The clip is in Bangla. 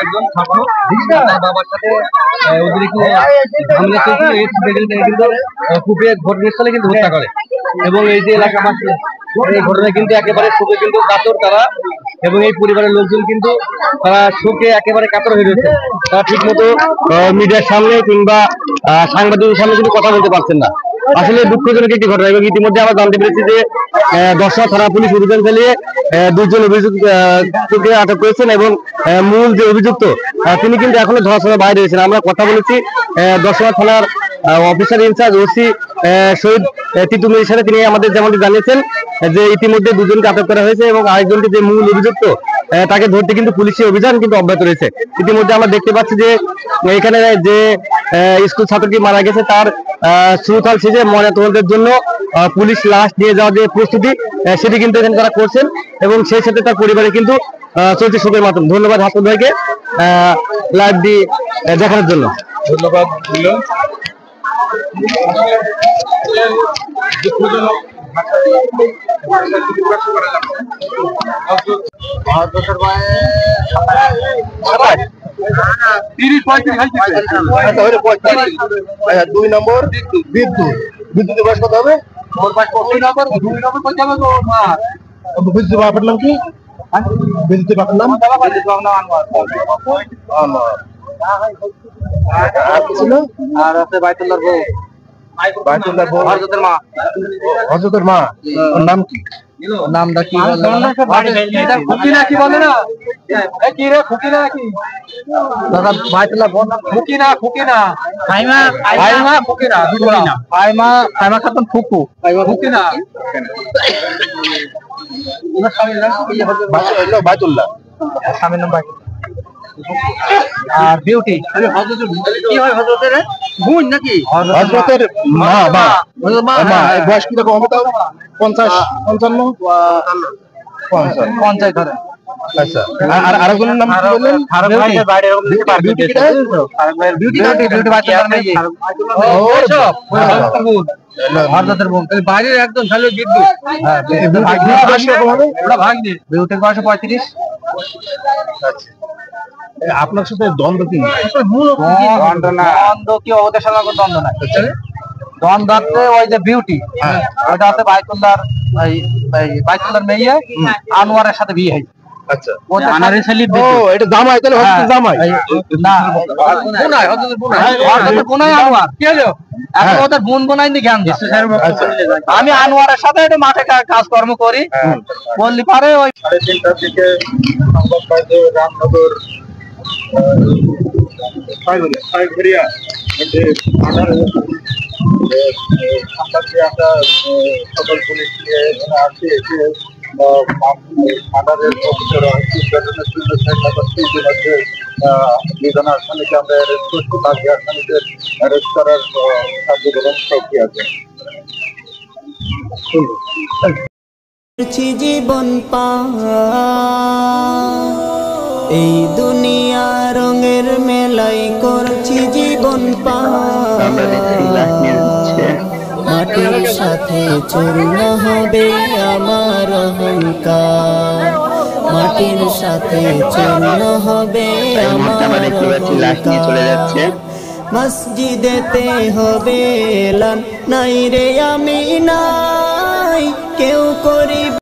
একজন ছাত্র তার বাবার সাথে হামলা চলছিল, কূপে ঘটনাস্থলে কিন্তু হত্যা করে। এবং এই যে এলাকাবাসী এই ঘটনা কিন্তু একেবারে শোকে কিন্তু কাতর তারা, এবং এই পরিবারের লোকজন কিন্তু তারা শোকে একেবারে কাতর হয়ে রয়েছে। তারা ঠিক মতো মিডিয়ার সামনে কিংবা সাংবাদিকের সামনে কিন্তু কথা বলতে পারছেন না। আসলে দুঃখজনক একটি ঘটনা। এবং ইতিমধ্যে আমরা জানতে পেরেছি যে দর্শনা থানা পুলিশ অভিযান চালিয়ে 2 জন অভিযুক্তকে আটক করেছেন, এবং মূল যে অভিযুক্ত তিনি কিন্তু এখনো ধরাছোঁয়ার বাইরে রয়েছেন। আমরা কথা বলেছি দর্শনা থানার অফিসার ইনচার্জ ওসি শহীদ তিতুমির সাথে। তিনি আমাদের যেমনটি জানিয়েছেন যে ইতিমধ্যে 2 জনকে আটক করা হয়েছে, এবং আরেকজনটি যে মূল অভিযুক্ত তাকে ধরতে কিন্তু পুলিশি অভিযান কিন্তু অব্যাহত রয়েছে। ইতিমধ্যে আমরা দেখতে পাচ্ছি যে এখানে যে স্কুল ছাত্রটি মারা গেছে তার সুরতাল শেষে ময়নাতদন্তের জন্য পুলিশ লাশ নিয়ে যাওয়ার যে প্রস্তুতি সেটি কিন্তু এখানে তারা করছেন, এবং সেই সাথে তার পরিবারে কিন্তু চলছে শোকের মাধ্যম। ধন্যবাদ হাসান ভাইকে লাইভটি দেখানোর জন্য। ধন্যবাদ। দুই নম্বর বিদ্যুৎ বয়স কত হবে? বিদ্যুৎ বাপের নাম কি? বিদ্যুৎ বাপের নাম আর আছে বাইতুল্লাহর বউ। বাইতুল্লাহর বউ হযরতের মা। ওর নাম কি? নামটা কি খুকি না কি বলে না? কি রে খুকি না কি? দাদা বাইতুল্লাহ বউ নাম খুকি না? খুকি না ফাইমা। ফাইমা খুকি না ফাইমা। ফাইমা খাতুন ফুকু। খুকি না ওনার স্বামীর নাম কি? বাইতুল্লাহ। স্বামীর নাম বাইতুল্লাহ। আর বিউটি কি হয়? হযরতের বোন নাকি? হযরতের মা। বয়স কি রকম হবে? তাও 50 55 50 ধরে। আচ্ছা, আর আরেকজনের নাম কি বললেন? ফারুক ভাই বাইরে এরকম দিতে পারবে। বিউটি ফারুক ভাই বিউটি বাচ্চার নাম কি? হযরতের বোন বাইরের একদম খালি বিদ্যুৎ। হ্যাঁ, ওটা ভাগনি। বিউটির বয়স 35। আপনার সাথে দ্বন্দ্ব কি? দ্বন্দ্ব কি ওদের সাথে কোনো দ্বন্দ্ব নাই। দ্বন্দ্ব আছে ওই যে বিউটি, ওইটা আছে বাইতুল্লাহর বাইতুল্লাহর মেয়ে আনোয়ারের সাথে বিয়ে হয়েছে। আচ্ছা, আনোয়ারের ছেলে। এটা জামাই? তাহলে হযরতের জামাই না, বোনাই। হযরতের বোনাই আনোয়ার। কি হলো এখন ওদের বোন বোনাই নি জ্ঞান দিচ্ছে। আমি আনোয়ারের সাথে এটা মাঠে কাজকর্ম করি বললি পারে। ওই 3:30টার দিকে সংবাদ পাইছে রামনগর আমরা সকল পুলিশ নিয়ে আসি। বিধান আসামিকে আমরা অ্যারেস্ট করছি। বাকি আসামিদের অ্যারেস্ট করার কার্যক্রম সবই আছে। জীবন পা এই দুনিয়া রঙের মেলাই করছি জীবন পা। মাটির সাথে চূর্ণ হবে আমার অহংকার, মাটির সাথে চূর্ণ হবে আমার অহংকার। মসজিদেতে হবে এলান নাই রে আমি নাই কেউ করি।